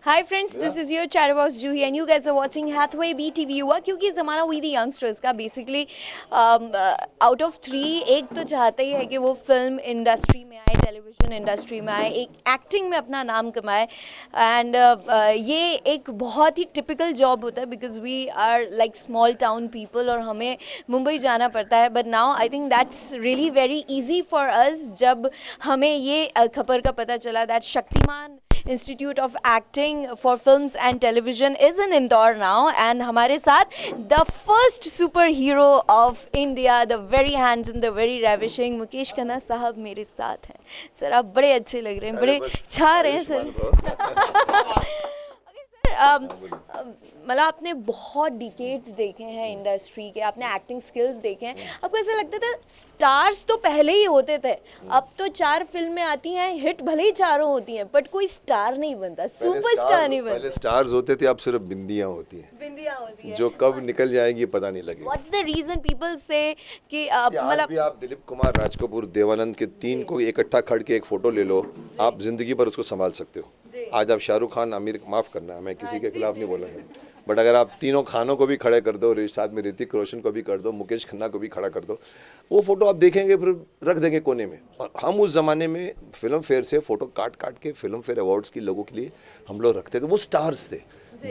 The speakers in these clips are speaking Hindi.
Hi friends, this is your Chatterbox Juhi and you guys are watching Hathway BTV युवा क्योंकि ज़माना हुई थी यंगस्टर्स का बेसिकली आउट ऑफ 3 एक तो चाहता ही है कि वो फिल्म इंडस्ट्री में आए, टेलीविज़न इंडस्ट्री में आए, एक एक्टिंग में अपना नाम कमाए एंड ये एक बहुत ही टिपिकल जॉब होता है because we are like small town people और हमें मुंबई जाना पड़ता है but now I think that's really very easy for us जब हमें ये खबर का पता चला that Shaktimaan Institute of Acting for Films and Television is in Indore now and हमारे साथ the first superhero of India, the very handsome, the very ravishing Mukesh Khanna साहब मेरे साथ हैं। सर आप बड़े अच्छे लग रहे हैं, बड़े छा रहे हैं सर। मतलब आपने बहुत डिकेड्स देखे हैं इंडस्ट्री के, आपने एक्टिंग स्किल्स देखे हैं, आपको ऐसा लगता था स्टार्स तो पहले ही होते थे, अब तो 4 फिल्में आती हैं, हिट भले ही चारों होती हैं बट कोई स्टार नहीं बनता, सुपरस्टार नहीं बनता। पहले स्टार्स होते थे, अब सिर्फ बिंदियां होती हैं जो कब निकल जाएंगी पता नहीं लगेगा। व्हाट्स द रीजन पीपल से कि मतलब आप दिलीप कुमार, राज कपूर, देवानंद के 3 को इकट्ठा खड़ के एक फोटो ले लो, आप जिंदगी भर उसको संभाल सकते हो। आज आप शाहरुख खान, आमिर, माफ करना मैं किसी के खिलाफ नहीं बोल रहा हूँ, बट अगर आप तीनों खानों को भी खड़े कर दो, साथ में ऋतिक रोशन को भी कर दो, मुकेश खन्ना को भी खड़ा कर दो, वो फोटो आप देखेंगे फिर रख देंगे कोने में। और हम उस ज़माने में फिल्म फेयर से फ़ोटो काट काट के फिल्म फेयर अवार्ड्स की लोगों के लिए हम लोग रखते थे। वो स्टार्स थे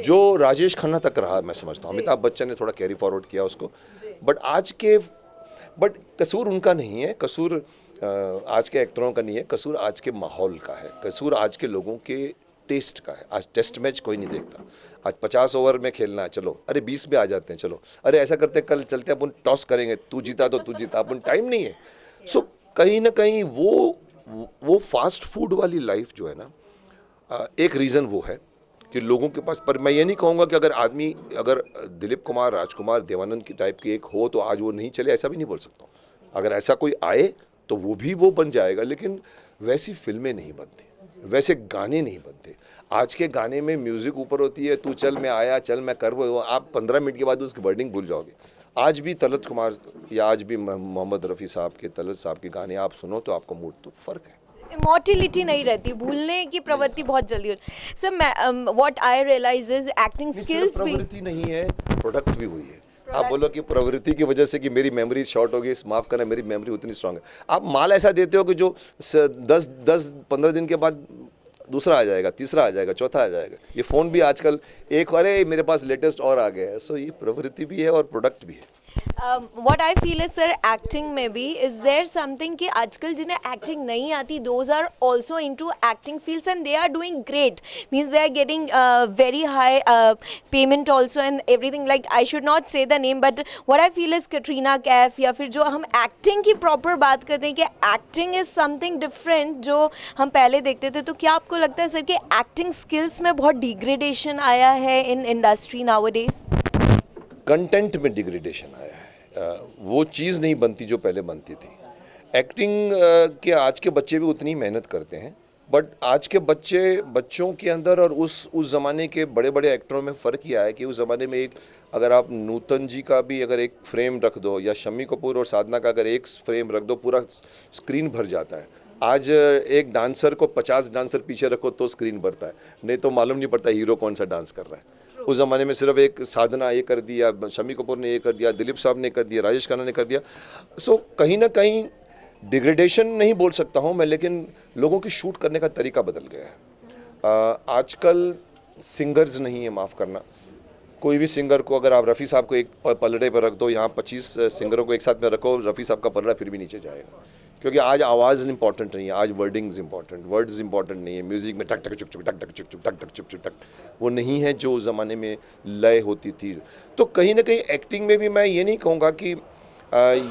जो राजेश खन्ना तक रहा, मैं समझता हूँ। अमिताभ बच्चन ने थोड़ा कैरी फॉरवर्ड किया उसको, बट कसूर उनका नहीं है, कसूर आज के एक्टरों का नहीं है, कसूर आज के माहौल का है, कसूर आज के लोगों के टेस्ट का है। आज टेस्ट मैच कोई नहीं देखता, आज 50 ओवर में खेलना है, चलो अरे 20 में आ जाते हैं, चलो अरे ऐसा करते हैं, कल चलते हैं अपन टॉस करेंगे, तू जीता तो तू जीता, अपन टाइम नहीं है। सो कहीं ना कहीं वो फास्ट फूड वाली लाइफ जो है ना, एक रीज़न वो है कि लोगों के पास। पर मैं ये नहीं कहूँगा कि अगर दिलीप कुमार, राजकुमार, देवानंद की टाइप की एक हो तो आज वो नहीं चले, ऐसा भी नहीं बोल सकता। अगर ऐसा कोई आए तो वो बन जाएगा, लेकिन वैसी फिल्में नहीं बनती, वैसे गाने नहीं बनते। आज के गाने में म्यूजिक ऊपर होती है, तू चल मैं आया, चल मैं कर, वो आप 15 मिनट के बाद उसकी वर्डिंग भूल जाओगे। आज भी तलत कुमार या आज भी मोहम्मद रफ़ी साहब के, तलत साहब के गाने आप सुनो तो आपको मूड तो फ़र्क है। इमोर्टिलिटी नहीं रहती, भूलने की प्रवृत्ति बहुत जल्दी होती है। सर मैं what I realise is acting skills भी प्रवृत्ति नहीं है, प्रोडक्ट भी हुई है। आप बोलो कि प्रवृत्ति की वजह से कि मेरी मेमोरी शॉर्ट हो गई, माफ़ करना, मेरी मेमोरी उतनी स्ट्रांग है। आप माल ऐसा देते हो कि जो 10-15 दिन के बाद दूसरा आ जाएगा, तीसरा आ जाएगा, चौथा आ जाएगा। ये फ़ोन भी आजकल एक, अरे मेरे पास लेटेस्ट और आ गया है। सो ये प्रवृत्ति भी है और प्रोडक्ट भी है। what I feel is sir acting में भी is there something कि आजकल जिन्हें एक्टिंग नहीं आती those are also into acting fields and they are doing great, means they are getting very high payment also and everything, like I should not say the name but what I feel is Katrina Kaif या फिर जो हम एक्टिंग की प्रॉपर बात करते हैं कि एक्टिंग इज समथिंग डिफरेंट जो हम पहले देखते थे, तो क्या आपको लगता है सर कि एक्टिंग स्किल्स में बहुत डिग्रेडेशन आया है इन इंडस्ट्री नाउअडेज? कंटेंट में डिग्रेडेशन आया है, वो चीज़ नहीं बनती जो पहले बनती थी। एक्टिंग के आज के बच्चे भी उतनी मेहनत करते हैं, बट आज के बच्चों के अंदर और उस ज़माने के बड़े बड़े एक्टरों में फ़र्क ये आया कि उस ज़माने में अगर आप नूतन जी का भी अगर एक फ्रेम रख दो या शम्मी कपूर और साधना का अगर एक फ्रेम रख दो, पूरा स्क्रीन भर जाता है। आज एक डांसर को 50 डांसर पीछे रखो तो स्क्रीन भरता है, नहीं तो मालूम नहीं पड़ता हीरो कौन सा डांस कर रहा है। उस ज़माने में सिर्फ एक साधना ये कर दिया, शम्मी कपूर ने ये कर दिया, दिलीप साहब ने कर दिया, राजेश खन्ना ने कर दिया। सो कहीं ना कहीं डिग्रेडेशन नहीं बोल सकता हूँ मैं, लेकिन लोगों की शूट करने का तरीका बदल गया है। आजकल सिंगर्स नहीं है, माफ़ करना, कोई भी सिंगर को अगर आप रफ़ी साहब को एक पलड़े पर रख दो, यहाँ 25 सिंगरों को एक साथ में रखो, रफ़ी साहब का पलड़ा फिर भी नीचे जाएगा, क्योंकि आज आवाज़ इंपॉर्टेंट नहीं है, आज वर्डिंग्स इंपॉर्टेंट, वर्ड्स इंपॉर्टेंट नहीं है। म्यूज़िक में टक टक चुक चुक, टक टक चुक चुक, टक टक चुक चुक टक, वो नहीं है जो उस ज़माने में लय होती थी। तो कहीं ना कहीं एक्टिंग में भी मैं ये नहीं कहूँगा कि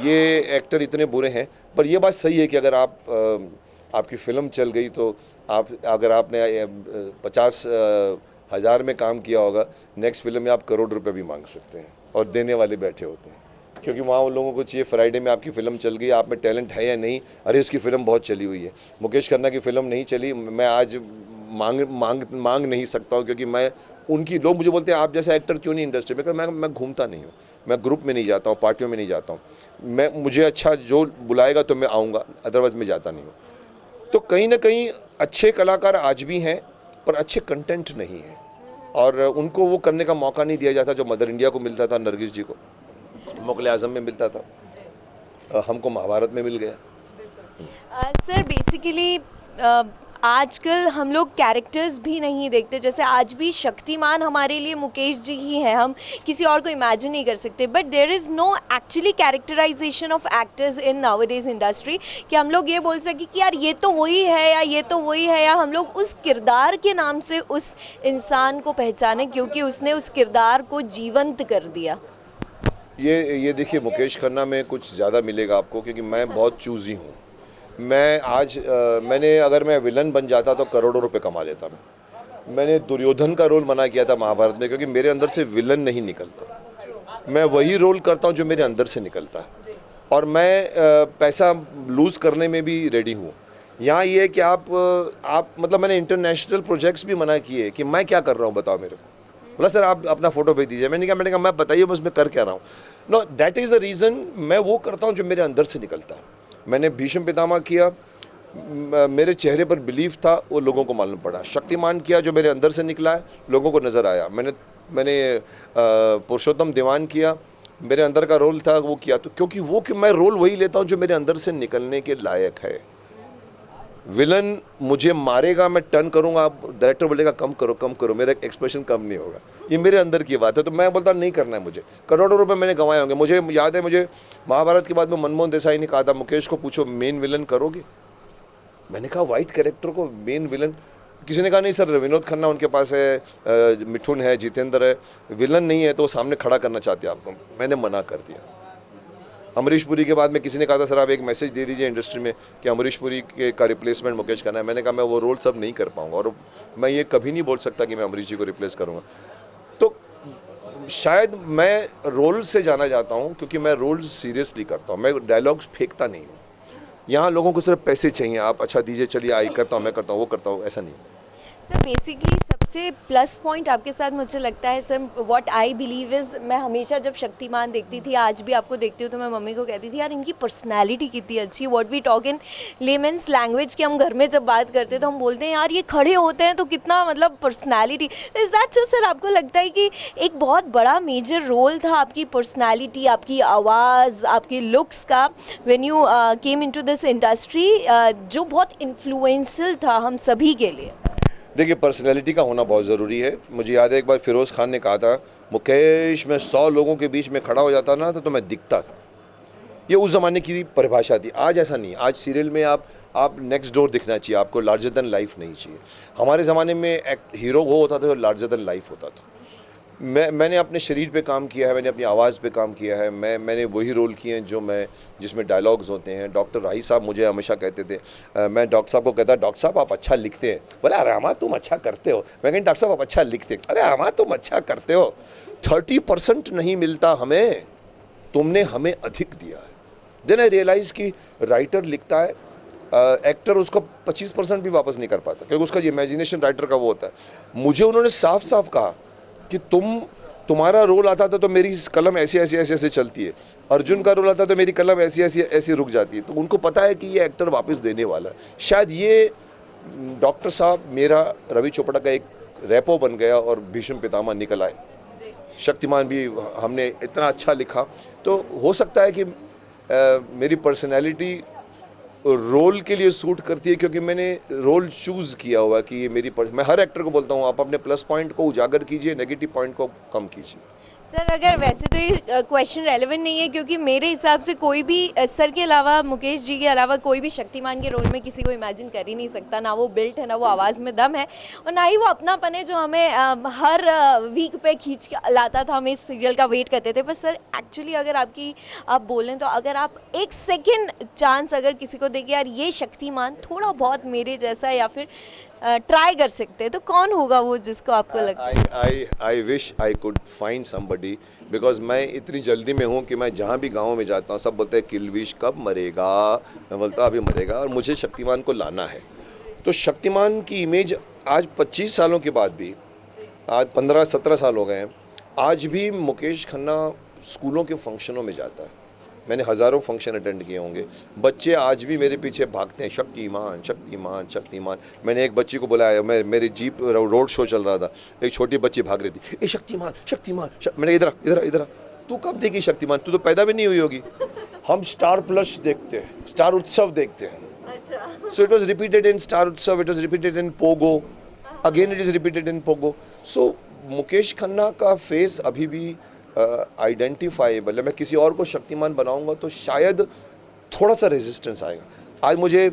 ये एक्टर इतने बुरे हैं, पर यह बात सही है कि अगर आपकी फ़िल्म चल गई तो अगर आपने 50,000 में काम किया होगा, नेक्स्ट फिल्म में आप करोड़ रुपए भी मांग सकते हैं और देने वाले बैठे होते हैं, क्योंकि वहाँ उन लोगों को चाहिए फ्राइडे में आपकी फ़िल्म चल गई, आप में टैलेंट है या नहीं, अरे उसकी फ़िल्म बहुत चली हुई है। मुकेश खन्ना की फ़िल्म नहीं चली, मैं आज मांग नहीं सकता हूँ, क्योंकि मैं उनकी, लोग मुझे बोलते हैं आप जैसा एक्टर क्यों नहीं इंडस्ट्री में। मैं घूमता नहीं हूँ, मैं ग्रुप में नहीं जाता हूँ, पार्टियों में नहीं जाता हूँ। मुझे अच्छा जो बुलाएगा तो मैं आऊँगा, अदरवाइज़ मैं जाता नहीं हूँ। तो कहीं ना कहीं अच्छे कलाकार आज भी हैं, पर अच्छे कंटेंट नहीं है और उनको वो करने का मौका नहीं दिया जाता जो मदर इंडिया को मिलता था, नरगिस जी को मुग़ल आज़म में मिलता था, हमको महाभारत में मिल गया। सर बेसिकली आजकल हम लोग कैरेक्टर्स भी नहीं देखते, जैसे आज भी शक्तिमान हमारे लिए मुकेश जी ही हैं, हम किसी और को इमेजिन नहीं कर सकते, but there is no actually characterisation of actors in nowadays industry कि हम लोग ये बोल सकें कि यार ये तो वही है या ये तो वही है, या हम लोग उस किरदार के नाम से उस इंसान को पहचानें क्योंकि उसने उस किरदार को जीवंत कर दिया। ये देखिए, मुकेश खन्ना में कुछ ज़्यादा मिलेगा आपको क्योंकि मैं बहुत चूज़ी हूँ। मैं आज अगर मैं विलन बन जाता तो करोड़ों रुपए कमा लेता। मैंने दुर्योधन का रोल मना किया था महाभारत में क्योंकि मेरे अंदर से विलन नहीं निकलता। मैं वही रोल करता हूँ जो मेरे अंदर से निकलता है और मैं पैसा लूज़ करने में भी रेडी हूँ। यहाँ ये है कि आप मतलब मैंने इंटरनेशनल प्रोजेक्ट्स भी मना किए कि मैं क्या कर रहा हूँ बताओ मेरे को। बोला सर आप अपना फ़ोटो भेज दीजिए। मैंने कहा मैं बताइए मैं उसमें कर क्या रहा हूँ। No, that is the reason मैं वो करता हूँ जो मेरे अंदर से निकलता है। मैंने भीष्म पितामह किया, मेरे चेहरे पर बिलीफ था, वो लोगों को मालूम पड़ा। शक्तिमान किया जो मेरे अंदर से निकला है, लोगों को नज़र आया। मैंने पुरुषोत्तम दीवान किया, मेरे अंदर का रोल था, वो किया। तो क्योंकि मैं रोल वही लेता हूँ जो मेरे अंदर से निकलने के लायक है। विलन मुझे मारेगा, मैं टर्न करूँगा, डायरेक्टर बोलेगा कम करो, मेरा एक्सप्रेशन कम नहीं होगा। ये मेरे अंदर की बात है। तो मैं बोलता नहीं करना है मुझे। करोड़ों रुपए मैंने गंवाए होंगे। मुझे याद है, मुझे महाभारत के बाद में मनमोहन देसाई ने कहा था मुकेश को पूछो मेन विलन करोगे। मैंने कहा वाइट कैरेक्टर को मेन विलन, किसी ने कहा नहीं सर विनोद खन्ना उनके पास है, मिठुन है, जितेंद्र है, विलन नहीं है तो वो सामने खड़ा करना चाहते हैं आपको। मैंने मना कर दिया। अमरीश पुरी के बाद में किसी ने कहा था सर आप एक मैसेज दे दीजिए इंडस्ट्री में कि अमरीश पुरी का रिप्लेसमेंट मुकेश खन्ना है। मैंने कहा मैं वो रोल सब नहीं कर पाऊंगा और मैं ये कभी नहीं बोल सकता कि मैं अमरीश जी को रिप्लेस करूंगा। तो शायद मैं रोल से जाना जाता हूं क्योंकि मैं रोल सीरियसली करता हूं, मैं डायलॉग्स फेंकता नहीं हूँ। यहाँ लोगों को सिर्फ पैसे चाहिए, आप अच्छा दीजिए चलिए आई करता हूँ, मैं करता हूँ, वो करता हूँ, ऐसा नहीं। सर बेसिकली सबसे प्लस पॉइंट आपके साथ मुझे लगता है sir, what I believe is, मैं हमेशा जब शक्तिमान देखती थी, आज भी आपको देखती हूँ तो मैं मम्मी को कहती थी यार इनकी पर्सनैलिटी कितनी अच्छी। What we talk in layman's language की, हम घर में जब बात करते हैं तो हम बोलते हैं यार ये खड़े होते हैं तो कितना मतलब personality. Is that so sir, आपको लगता है कि एक बहुत बड़ा मेजर रोल था आपकी पर्सनैलिटी, आपकी आवाज़, आपकी लुक्स का when you came into this industry, जो बहुत इन्फ्लुएंशियल था हम सभी के लिए? देखिए, पर्सनैलिटी का होना बहुत ज़रूरी है। मुझे याद है एक बार फिरोज़ खान ने कहा था मुकेश मैं 100 लोगों के बीच में खड़ा हो जाता ना तो मैं दिखता था। ये उस ज़माने की परिभाषा थी। आज ऐसा नहीं। आज सीरियल में आप नेक्स्ट डोर दिखना चाहिए, आपको लार्जर देन लाइफ नहीं चाहिए। हमारे ज़माने में हीरो वो होता था जो लार्जर देन लाइफ होता था। मैंने अपने शरीर पे काम किया है, मैंने अपनी आवाज़ पे काम किया है। मैंने वही रोल किए हैं जिसमें डायलॉग्स होते हैं। डॉक्टर राही साहब मुझे हमेशा कहते थे, मैं डॉक्टर साहब को कहता डॉक्टर साहब आप अच्छा लिखते हैं। बोले अरे अमा तुम अच्छा करते हो। मैं कहती डॉक्टर साहब आप अच्छा लिखते हैं। अरे अमा तुम अच्छा करते हो। 30% नहीं मिलता हमें, तुमने हमें अधिक दिया है। देन आई रियलाइज़ कि राइटर लिखता है, एक्टर उसको 25% भी वापस नहीं कर पाता क्योंकि उसका इमेजिनेशन राइटर का वो होता है। मुझे उन्होंने साफ साफ कहा कि तुम्हारा रोल आता था तो मेरी कलम ऐसे चलती है, अर्जुन का रोल आता तो मेरी कलम ऐसी रुक जाती है। तो उनको पता है कि ये एक्टर वापस देने वाला है। शायद ये डॉक्टर साहब मेरा रवि चोपड़ा का एक रेपो बन गया और भीष्म पितामह निकल आए। शक्तिमान भी हमने इतना अच्छा लिखा। तो हो सकता है कि मेरी पर्सनैलिटी रोल के लिए सूट करती है क्योंकि मैंने रोल चूज़ किया हुआ कि ये मैं हर एक्टर को बोलता हूँ आप अपने प्लस पॉइंट को उजागर कीजिए, नेगेटिव पॉइंट को कम कीजिए। सर अगर वैसे तो ये क्वेश्चन रेलेवेंट नहीं है क्योंकि मेरे हिसाब से कोई भी सर के अलावा, मुकेश जी के अलावा कोई भी शक्तिमान के रोल में किसी को इमेजिन कर ही नहीं सकता। ना वो बिल्ट है, ना वो आवाज़ में दम है और ना ही वो अपनापन है जो हमें हर वीक पे खींच के लाता था। हम इस सीरियल का वेट करते थे। पर सर एक्चुअली अगर आप बोलें तो अगर आप एक सेकेंड चांस अगर किसी को देंगे यार ये शक्तिमान थोड़ा बहुत मेरे जैसा या फिर ट्राई कर सकते हैं, तो कौन होगा वो जिसको आपको लगता है? I wish I could find somebody because मैं इतनी जल्दी में हूँ कि मैं जहाँ भी गाँव में जाता हूँ सब बोलते हैं किल्विश कब मरेगा। मैं बोलता हूँ अभी मरेगा और मुझे शक्तिमान को लाना है। तो शक्तिमान की इमेज आज 25 सालों के बाद भी, आज 15-17 साल हो गए हैं, आज भी मुकेश खन्ना स्कूलों के फंक्शनों में जाता है, मैंने हज़ारों फंक्शन अटेंड किए होंगे, बच्चे आज भी मेरे पीछे भागते हैं, शक्तिमान शक्तिमान शक्तिमान। मैंने एक बच्ची को बुलाया, मेरी जीप रोड शो चल रहा था, एक छोटी बच्ची भाग रही थी, ए शक्तिमान शक्तिमान मैंने इधर इधर इधर, तू कब देखी शक्तिमान, तू तो पैदा भी नहीं हुई होगी। हम स्टार प्लस देखते हैं, स्टार उत्सव देखते हैं। So it was repeated in Star Utsav, it was repeated in Pogo, again it is repeated in Pogo. So Mukesh Khanna का फेस अभी भी आइडेंटिफाइबल है। मैं किसी और को शक्तिमान बनाऊंगा तो शायद थोड़ा सा रेजिस्टेंस आएगा। आज मुझे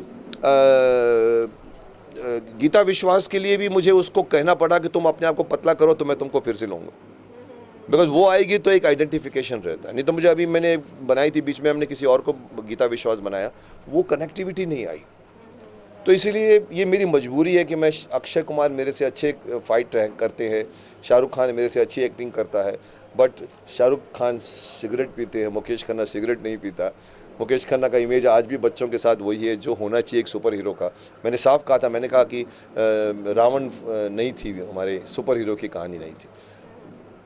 गीता विश्वास के लिए भी मुझे उसको कहना पड़ा कि तुम अपने आप को पतला करो तो मैं तुमको फिर से लूँगा, बिकॉज वो आएगी तो एक आइडेंटिफिकेशन रहता है। नहीं तो मुझे अभी मैंने बनाई थी, बीच में हमने किसी और को गीता विश्वास बनाया, वो कनेक्टिविटी नहीं आई। तो इसीलिए ये मेरी मजबूरी है कि मैं, अक्षय कुमार मेरे से अच्छे फाइट करते हैं, शाहरुख खान मेरे से अच्छी एक्टिंग करता है, बट शाहरुख खान सिगरेट पीते हैं, मुकेश खन्ना सिगरेट नहीं पीता। मुकेश खन्ना का इमेज आज भी बच्चों के साथ वही है जो होना चाहिए एक सुपर हीरो का। मैंने साफ कहा था, मैंने कहा कि रावण नहीं थी, हमारे सुपर हीरो की कहानी नहीं थी,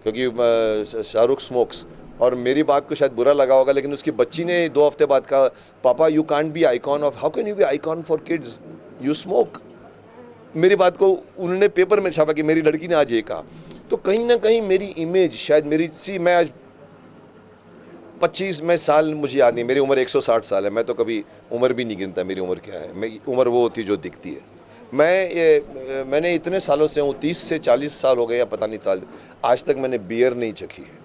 क्योंकि शाहरुख स्मोक्स। और मेरी बात को शायद बुरा लगा होगा, लेकिन उसकी बच्ची ने 2 हफ्ते बाद कहा, पापा you can't be icon of, how can you be icon for kids, you smoke. मेरी बात को उन्होंने पेपर में छापा कि मेरी लड़की ने आज ये कहा। तो कहीं ना कहीं मेरी इमेज शायद मैं आज 25 में साल मुझे याद नहीं, मेरी उम्र 160 साल है, मैं तो कभी उम्र भी नहीं गिनता मेरी उम्र क्या है, मैं उम्र वो होती जो दिखती है। मैंने इतने सालों से हूँ, 30 से 40 साल हो गए या पता नहीं साल, आज तक मैंने बियर नहीं चखी है,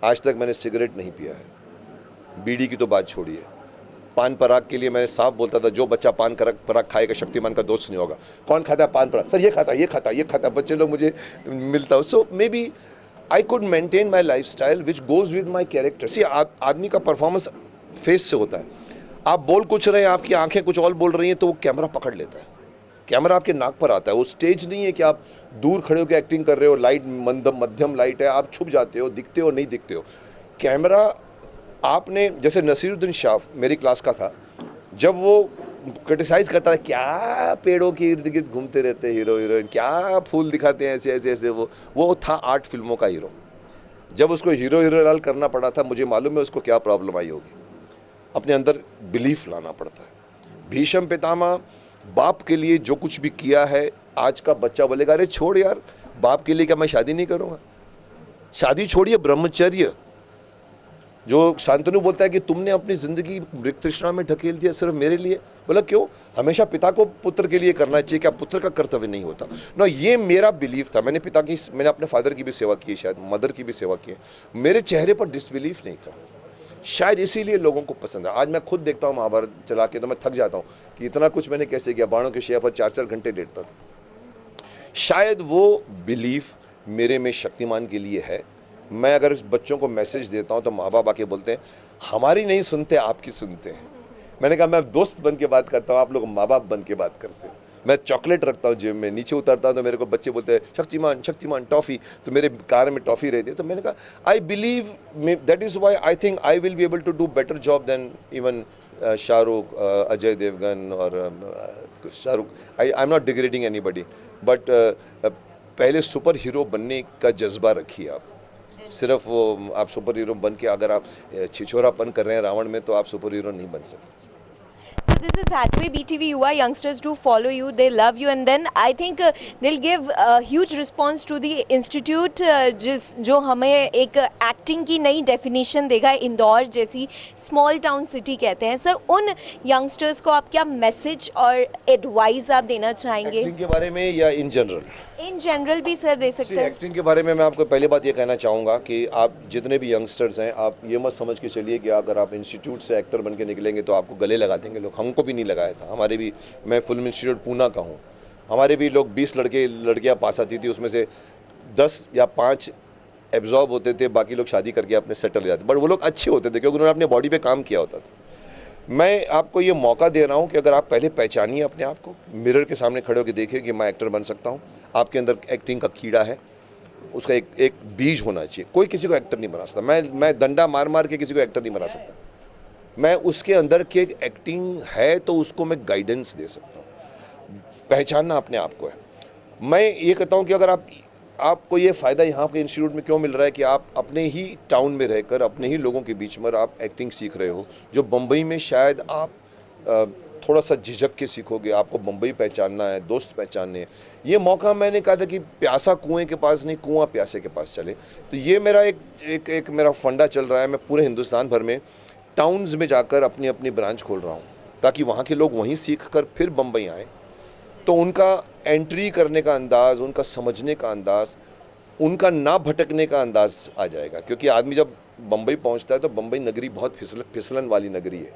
आज तक मैंने सिगरेट नहीं पिया है, बीड़ी की तो बात छोड़िए। पान पराग के लिए मैंने साफ बोलता था, जो बच्चा पान पराग खाएगा शक्तिमान का दोस्त नहीं होगा। कौन खाता है पान पराग, सर ये खाता ये खाता ये खाता, बच्चे लोग मुझे मिलता हो। So maybe I could maintain my life style which goes with my character. सी आदमी का परफॉर्मेंस फेस से होता है। आप बोल कुछ रहे हैं, आपकी आंखें कुछ और बोल रही हैं, तो वो कैमरा पकड़ लेता है, कैमरा आपके नाक पर आता है। वो स्टेज नहीं है कि आप दूर खड़े होकर एक्टिंग कर रहे हो, लाइट मध्यम लाइट है, आप छुप जाते हो, दिखते हो नहीं दिखते हो। कैमरा आपने, जैसे नसीरुद्दीन शाह मेरी क्लास का था, जब वो क्रिटिसाइज करता है, क्या पेड़ों के इर्द गिर्द घूमते रहते हीरो हीरोइन, क्या फूल दिखाते हैं ऐसे ऐसे ऐसे, वो था 8 फिल्मों का हीरो। जब उसको हीरो हीरोलाल करना पड़ा था, मुझे मालूम है उसको क्या प्रॉब्लम आई होगी। अपने अंदर बिलीफ लाना पड़ता है। भीष्म पितामह बाप के लिए जो कुछ भी किया है, आज का बच्चा बोलेगा अरे छोड़ यार, बाप के लिए क्या मैं शादी नहीं करूँगा। शादी छोड़िए, ब्रह्मचर्य। जो शांतनु बोलता है कि तुमने अपनी ज़िंदगी मृग तृष्णा में ढकेल दिया सिर्फ मेरे लिए, बोला क्यों, हमेशा पिता को पुत्र के लिए करना चाहिए, क्या पुत्र का कर्तव्य नहीं होता ना। ये मेरा बिलीफ था। मैंने अपने फादर की भी सेवा की है, शायद मदर की भी सेवा की है। मेरे चेहरे पर डिसबिलीफ नहीं था, शायद इसीलिए लोगों को पसंद है। आज मैं खुद देखता हूँ महाभारत चला के तो मैं थक जाता हूँ कि इतना कुछ मैंने कैसे किया। बाणों के शैया पर 4-4 घंटे लेटता था। शायद वो बिलीफ मेरे में शक्तिमान के लिए है। मैं अगर बच्चों को मैसेज देता हूँ तो माँ बाप आके बोलते हैं हमारी नहीं सुनते, आपकी सुनते हैं। मैंने कहा मैं दोस्त बन के बात करता हूँ, आप लोग माँ बाप बन के बात करते हैं। मैं चॉकलेट रखता हूँ जेब में, नीचे उतरता हूँ तो मेरे को बच्चे बोलते हैं शक्तिमान शक्तिमान टॉफ़ी, तो मेरे कार में टॉफ़ी रहती है। तो मैंने कहा I believe, that is why I think I will be able to do better job than even Shahrukh, Ajay Devgan और Shahrukh. I am not degrading anybody, but पहले सुपर हीरो बनने का जज्बा रखिए आप। सिर्फ वो आप सुपर हीरो बन के अगर आप छिछोरापन कर रहे हैं रावण में, तो आप सुपर हीरो नहीं बन सकते। So this is Hathway BTV Yuva. Youngsters do follow you, they love you, and then I think they'll give a huge response to the institute, जो हमें एक एक्टिंग की नई डेफिनेशन देगा। इंदौर जैसी स्मॉल टाउन सिटी कहते हैं। सर, उन यंगस्टर्स को आप क्या मैसेज और एडवाइस आप देना चाहेंगे? एक्टिंग के बारे में या इन जनरल? इन जनरल भी सर दे सकते हैं। एक्टिंग के बारे में मैं आपको पहली बात ये कहना चाहूँगा कि आप जितने भी यंगस्टर्स हैं, आप ये मत समझ के चलिए कि अगर आप इंस्टीट्यूट से एक्टर बन के निकलेंगे तो आपको गले लगा देंगे लोग। हमको भी नहीं लगाया था। हमारे भी, मैं फिल्म इंस्टीट्यूट पूना का हूँ, हमारे भी लोग 20 लड़कियाँ पास आती थी, उसमें से 10 या 5 एब्जॉर्ब होते थे, बाकी लोग शादी करके अपने सेटल हो जाते। बट वो लोग अच्छे होते थे क्योंकि उन्होंने अपने बॉडी पे काम किया होता था। मैं आपको ये मौका दे रहा हूँ कि अगर आप पहले पहचानिए अपने आप को, मिरर के सामने खड़े होकर देखिए कि मैं एक्टर बन सकता हूँ। आपके अंदर एक्टिंग का कीड़ा है, उसका एक बीज होना चाहिए। कोई किसी को एक्टर नहीं बना सकता। मैं डंडा मार मार के किसी को एक्टर नहीं बना सकता। मैं उसके अंदर की एक एक्टिंग है तो उसको मैं गाइडेंस दे सकता हूँ। पहचानना अपने आप को है। मैं ये कहता हूँ कि अगर आप आपको ये फ़ायदा यहाँ के इंस्टीट्यूट में क्यों मिल रहा है कि आप अपने ही टाउन में रहकर अपने ही लोगों के बीच में आप एक्टिंग सीख रहे हो, जो बम्बई में शायद आप थोड़ा सा झिझक के सीखोगे। आपको बम्बई पहचानना है, दोस्त पहचानने हैं। ये मौका मैंने कहा था कि प्यासा कुएं के पास नहीं, कुआं प्यासे के पास चले। तो ये मेरा एक मेरा फंडा चल रहा है। मैं पूरे हिंदुस्तान भर में टाउन्स में जाकर अपनी अपनी ब्रांच खोल रहा हूँ, ताकि वहाँ के लोग वहीं सीख कर फिर बम्बई आएँ। तो उनका एंट्री करने का अंदाज़, उनका समझने का अंदाज़, उनका ना भटकने का अंदाज़ आ जाएगा। क्योंकि आदमी जब बम्बई पहुंचता है तो बम्बई नगरी बहुत फिसलन वाली नगरी है।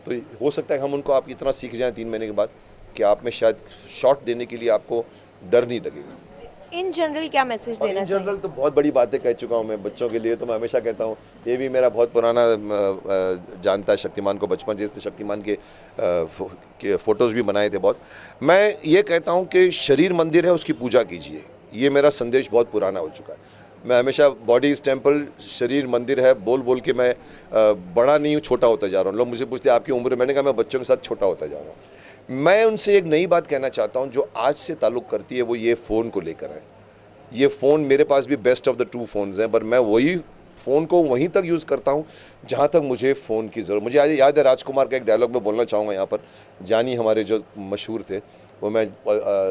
तो हो सकता है हम उनको आप इतना सीख जाएं 3 महीने के बाद कि आप में शायद शॉट देने के लिए आपको डर नहीं लगेगा। इन जनरल क्या मैसेज देना चाहिए? जनरल तो बहुत बड़ी बातें कह चुका हूँ मैं बच्चों के लिए। तो मैं हमेशा कहता हूँ, ये भी मेरा बहुत पुराना जानता है शक्तिमान को, बचपन जिसने शक्तिमान के फ़ोटोज़ भी बनाए थे बहुत। मैं ये कहता हूँ कि शरीर मंदिर है, उसकी पूजा कीजिए। ये मेरा संदेश बहुत पुराना हो चुका है। मैं हमेशा बॉडी इज़ टेम्पल, शरीर मंदिर है बोल बोल के मैं बड़ा नहीं हूँ, छोटा होता जा रहा हूँ। लोग मुझे पूछते हैं आपकी उम्र, मैंने कहा मैं बच्चों के साथ छोटा होता जा रहा हूँ। मैं उनसे एक नई बात कहना चाहता हूँ जो आज से ताल्लुक़ करती है, वो ये फ़ोन को लेकर है। ये फ़ोन, मेरे पास भी बेस्ट ऑफ द 2 फ़ोन्स हैं, पर मैं वही फ़ोन को वहीं तक यूज़ करता हूँ जहाँ तक मुझे फ़ोन की ज़रूरत। मुझे आज याद है राजकुमार का एक डायलॉग में बोलना चाहूँगा यहाँ पर। जानी हमारे जो मशहूर थे, वो मैं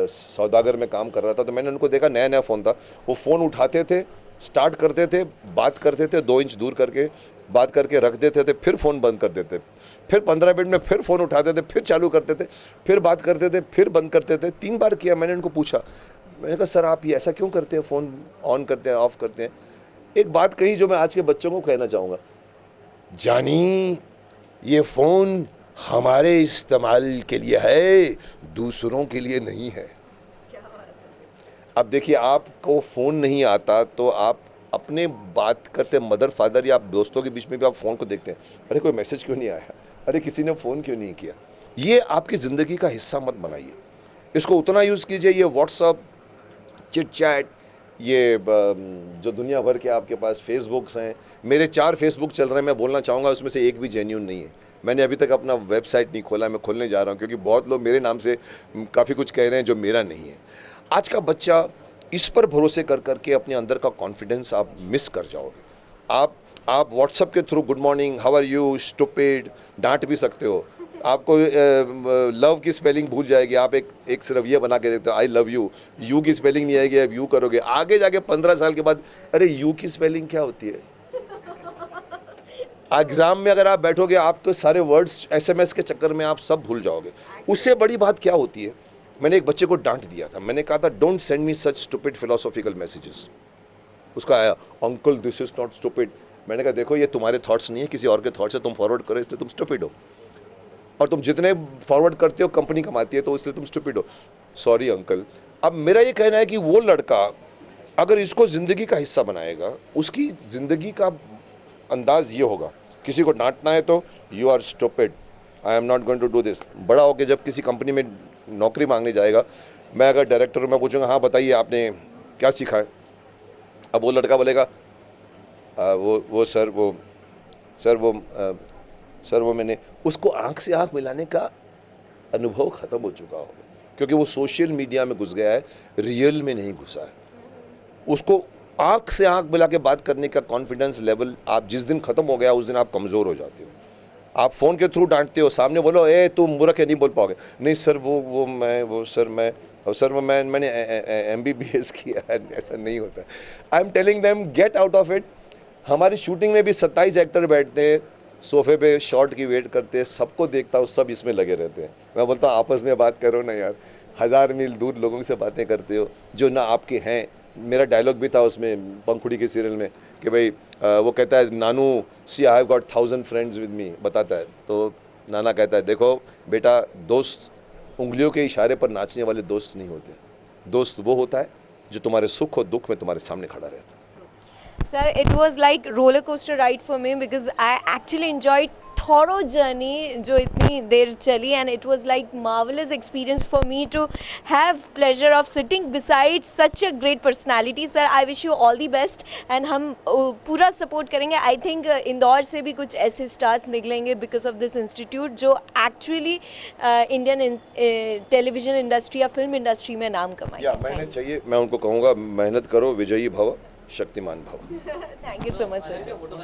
सौदागर में काम कर रहा था, तो मैंने उनको देखा, नया नया फ़ोन था। वो फ़ोन उठाते थे, स्टार्ट करते थे, बात करते थे, 2 इंच दूर करके बात करके रख देते थे, फिर फ़ोन बंद कर देते, फिर 15 मिनट में फिर फ़ोन उठाते थे, फिर चालू करते थे, फिर बात करते थे, फिर बंद करते थे। 3 बार किया। मैंने उनको पूछा, मैंने कहा सर आप ये ऐसा क्यों करते हैं, फ़ोन ऑन करते हैं, ऑफ़ करते हैं? एक बात कही जो मैं आज के बच्चों को कहना चाहूँगा, जानी ये फ़ोन हमारे इस्तेमाल के लिए है, दूसरों के लिए नहीं है। अब देखिए, आपको फ़ोन नहीं आता तो आप अपने बात करते मदर फादर या आप दोस्तों के बीच में भी आप फ़ोन को देखते हैं, अरे कोई मैसेज क्यों नहीं आया, अरे किसी ने फ़ोन क्यों नहीं किया। ये आपकी ज़िंदगी का हिस्सा मत बनाइए। इसको उतना यूज़ कीजिए, ये व्हाट्सअप, चिट चैट, ये जो दुनिया भर के आपके पास फेसबुक्स हैं। मेरे 4 फेसबुक चल रहे हैं, मैं बोलना चाहूँगा उसमें से एक भी जेन्युइन नहीं है। मैंने अभी तक अपना वेबसाइट नहीं खोला, मैं खोलने जा रहा हूँ, क्योंकि बहुत लोग मेरे नाम से काफ़ी कुछ कह रहे हैं जो मेरा नहीं है। आज का बच्चा इस पर भरोसे कर करके अपने अंदर का कॉन्फिडेंस आप मिस कर जाओगे। आप व्हाट्सएप के through good morning, how are you, stupid डांट भी सकते हो। आपको लव की स्पेलिंग भूल जाएगी, आप एक सिर्फ ये बना के देखते हो आई लव यू, यू की स्पेलिंग नहीं आएगी, आप यू करोगे। आगे जाके 15 साल के बाद अरे यू की स्पेलिंग क्या होती है। एग्जाम में अगर आप बैठोगे, आपके सारे वर्ड्स SMS के चक्कर में आप सब भूल जाओगे। उससे बड़ी बात क्या होती है, मैंने एक बच्चे को डांट दिया था। मैंने कहा था don't send me such stupid philosophical messages. उसका आया uncle this is not stupid. मैंने कहा देखो ये तुम्हारे थॉट्स नहीं है, किसी और के थॉट्स है, तुम फॉरवर्ड करो इसलिए तुम स्टूपिड हो, और तुम जितने फॉरवर्ड करते हो कंपनी कमाती है तो इसलिए तुम स्टूपिड हो। Sorry uncle. अब मेरा ये कहना है कि वो लड़का अगर इसको ज़िंदगी का हिस्सा बनाएगा, उसकी ज़िंदगी का अंदाज़ ये होगा, किसी को डांटना है तो you are stupid, I am not going to do this. बड़ा होकर जब किसी कंपनी में नौकरी मांगने जाएगा, मैं अगर डायरेक्टर हूँ, मैं पूछूंगा हाँ बताइए आपने क्या सीखा है। अब वो लड़का बोलेगा सर वो मैंने, उसको आंख से आंख मिलाने का अनुभव ख़त्म हो चुका होगा, क्योंकि वो सोशल मीडिया में घुस गया है, रियल में नहीं घुसा है। उसको आंख से आंख मिला के बात करने का कॉन्फिडेंस लेवल आप जिस दिन ख़त्म हो गया उस दिन आप कमज़ोर हो जाते हो। आप फ़ोन के थ्रू डांटते हो, सामने बोलो ए तुम मूर्ख है, नहीं बोल पाओगे। नहीं सर मैंने MBBS किया है, ऐसा नहीं होता। I am telling them get out of it. हमारी शूटिंग में भी 27 एक्टर बैठते हैं सोफे पे, शॉट की वेट करते हैं, सबको देखता हूँ, सब इसमें लगे रहते हैं। मैं बोलता हूँ आपस में बात करो ना यार, 1000 मील दूर लोगों से बातें करते हो जो ना आपके हैं। मेरा डायलॉग भी था उसमें पंखुड़ी के सीरियल में कि भाई वो कहता है नानू see I have got 1000 friends with me, बताता है तो नाना कहता है देखो बेटा, दोस्त उंगलियों के इशारे पर नाचने वाले दोस्त नहीं होते, दोस्त वो होता है जो तुम्हारे सुख और दुख में तुम्हारे सामने खड़ा रहता है। Sir, it was like roller coaster ride for me because I actually enjoyed thorough journey जो इतनी देर चली, and it was like marvellous experience for me to have pleasure of sitting beside such a great personality. Sir, I wish you all the best, and हम पूरा सपोर्ट करेंगे. आई थिंक इंदौर से भी कुछ ऐसे स्टार्स निकलेंगे बिकॉज ऑफ दिस इंस्टीट्यूट जो एक्चुअली इंडियन टेलीविजन इंडस्ट्री या फिल्म इंडस्ट्री में नाम कमाएंगे. या मेहनत चाहिए, मैं उनको कहूँगा मेहनत करो, विजयी भव, शक्तिमान भव. Thank you so much sir.